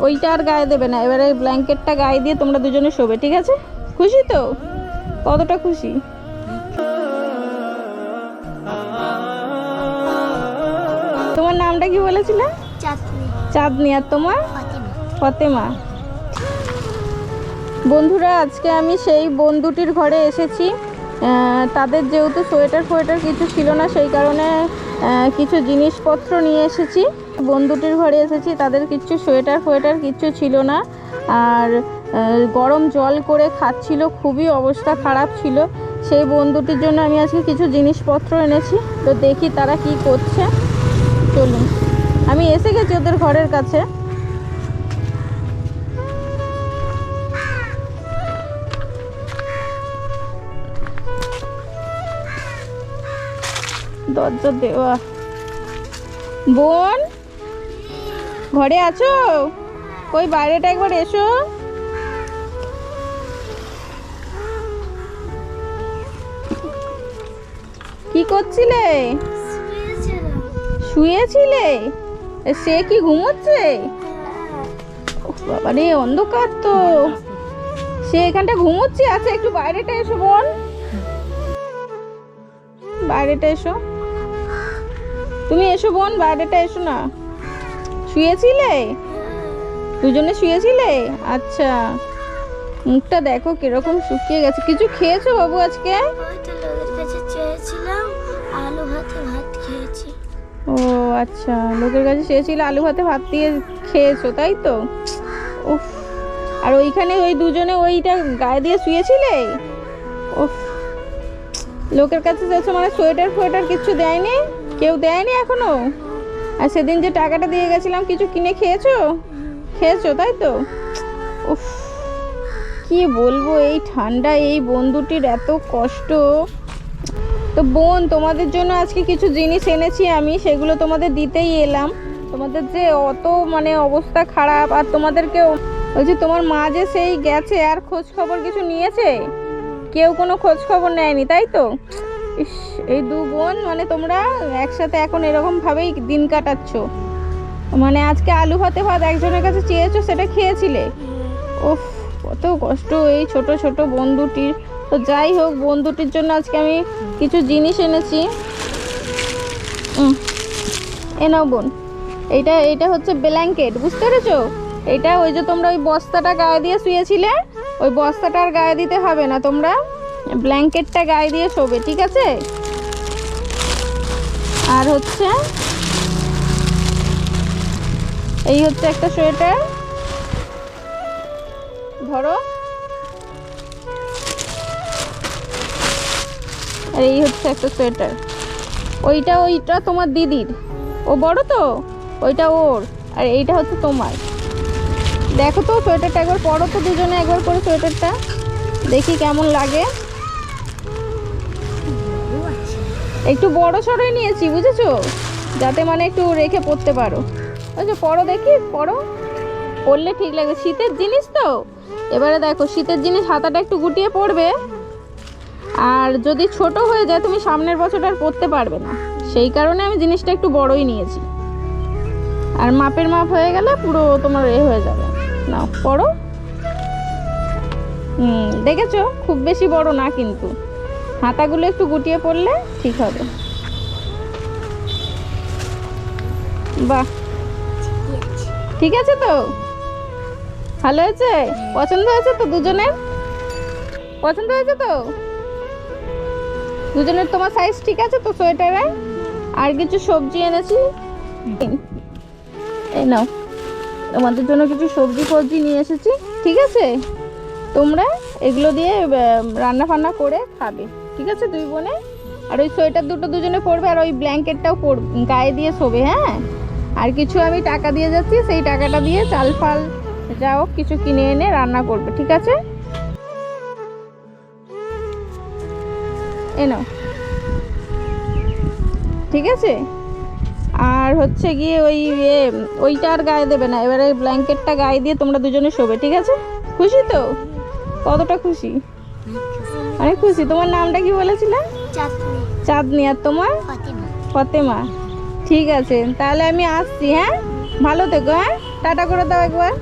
ওইটা আর গায়ে দেবে না, এবারে ব্ল্যাঙ্কেটটা গায়ে দিয়ে তোমরা দুজনে শোবে, ঠিক আছে? খুশি তো? কতটা খুশি? তোমার নামটা কি বলেছিলে? চাঁদনি। আর তোমার? ফতেমা। বন্ধুরা, আজকে আমি সেই বন্ধুটির ঘরে এসেছি। তাদের যেহেতু সোয়েটার কিছু ছিল না, সেই কারণে কিছু জিনিসপত্র নিয়ে এসেছি। বন্ধুটির ঘরে এসেছি, তাদের কিছু সোয়েটার কিচ্ছু ছিল না, আর গরম জল করে খাচ্ছিল, খুবই অবস্থা খারাপ ছিল। সেই বন্ধুটির জন্য আমি আজকে কিছু জিনিসপত্র এনেছি, তো দেখি তারা কি করছে। চলুন, আমি এসে গেছি ওদের ঘরের কাছে। দরজা দেওয়া। বোন, ঘরে আছো? কই বাইরেটা একবার এসো। কি করছিলে? শুয়েছিলে? সে কি ঘুমোচ্ছে? বাবা রে, অন্ধকার তো। সে এখানটা ঘুমোচ্ছে। আচ্ছা, একটু বাইরেটা এসো বোন, বাইরেটা এসো। তুমি এসো বোন, বাইরেটা এসো না। শুয়েছিলে? দুজনে শুয়েছিলে? আচ্ছা, মুখটা দেখো কিরকম শুকিয়ে গেছে। কিছু খেয়েছো বাবু আজকে? ও আচ্ছা, লোকের কাছে চেয়েছিল, আলু ভাতে ভাত দিয়ে খেয়েছো, তাই তো? উফ, আর ওইখানে ওই দুজনে ওইটা গায়ে দিয়ে শুয়েছিলে? উফ, লোকের কাছে চেয়েছো মানে সোয়েটার কিছু দেয়নি? কেউ দেয়নি এখনো? আর সেদিন যে টাকাটা দিয়ে গেছিলাম কিছু কিনে খেয়েছো তাই তো? উফ, কি বলবো, এই ঠান্ডা, এই বন্ধুটির এত কষ্ট। তো বোন, তোমাদের জন্য আজকে কিছু জিনিস এনেছি আমি, সেগুলো তোমাদের দিতেই এলাম। তোমাদের যে অত মানে অবস্থা খারাপ, আর তোমাদেরকেও বলছি, তোমার মা যে সেই গেছে, আর খোঁজ খবর কিছু নিয়েছে? কেউ কোনো খোঁজ খবর নেয়নি, তাই তো? ইস, এই দু বোন মানে তোমরা একসাথে এখন এরকম ভাবেই দিন কাটাচ্ছ। মানে আজকে আলু ভাতে ভাত একজনের কাছে চেয়েছো, সেটা খেয়েছিলে। উফ, কত কষ্ট এই ছোট ছোট বন্ধুটির। তো যাই হোক, বন্ধুটির জন্য আজকে আমি কিছু জিনিস এনেছি। এ নাও বোন, এইটা হচ্ছে ব্ল্যাঙ্কেট, বুঝতে পেরেছো? এটা ওই যে তোমরা ওই বস্তাটা গায়ে দিয়ে শুয়েছিলে, ওই বস্তাটা আর গায়ে দিতে হবে না, তোমরা ব্ল্যাঙ্কেটটা গায়ে দিয়ে শোবে, ঠিক আছে? আর হচ্ছে এই হচ্ছে একটা সোয়েটার, ধরো। আর এই হচ্ছে একটা সোয়েটার। ওইটা তোমার দিদির, ও বড় তো, ওইটা ওর। আর এইটা হচ্ছে তোমার। দেখো তো সোয়েটারটা একবার পরো তো, দুজনে একবার করে সোয়েটারটা, দেখি কেমন লাগে। একটু বড় সড়ই নিয়েছি, বুঝেছো? যাতে মানে একটু রেখে পরতে পারো। ওই যে পরো, দেখি পরো, পরলে ঠিক লাগবে। শীতের জিনিস তো, এবারে দেখো শীতের জিনিস হাতাটা একটু গুটিয়ে পরবে। আর যদি ছোট হয়ে যায়, তুমি সামনের বছর আর পরতে পারবে না, সেই কারণে আমি জিনিসটা একটু বড়ই নিয়েছি। আর মাপের মাপ হয়ে গেলে পুরো তোমার হয়ে যাবে। নাও পরো। দেখেছো, খুব বেশি বড় না, কিন্তু হাতাগুলো একটু গুটিয়ে পড়লে ঠিক হবে। বাহ, ঠিক আছে তো? ভালো হয়েছে? পছন্দ হয়েছে তো? দুজনের পছন্দ হয়েছে তো? দুজনের তোমার সাইজ ঠিক আছে তো সোয়েটারে? আর কিছু সবজি এনেছি, এই নাও, তোমাদের জন্য কিছু সবজি নিয়ে এসেছি, ঠিক আছে? তোমরা এগুলো দিয়ে রান্না ফান্না করে খাবে, ঠিক আছে দুই বোনে? আর ওই সোয়েটার দুটো দুজনে পরবে, আর ওই ব্ল্যাঙ্কেটটাও গায়ে দিয়ে শোবে, হ্যাঁ? আর কিছু আমি টাকা দিয়ে যাচ্ছি, সেই টাকাটা দিয়ে চাল ফাল যাও কিছু কিনে এনে রান্না করবে, ঠিক আছে? এনো, ঠিক আছে? আর হচ্ছে গিয়ে ওইটা আর গায়ে দেবে না, এবারে ব্ল্যাঙ্কেটটা গায়ে দিয়ে তোমরা দুজনে শোবে, ঠিক আছে? খুশি তো? কতটা খুশি? অনেক খুশি। তোমার নামটা কি বলেছিলে? চাঁদনি। আর তোমার? ফতেমা। ঠিক আছে, তাহলে আমি আসছি, হ্যাঁ? ভালো থেকো, হ্যাঁ? টাটা করে দাও একবার।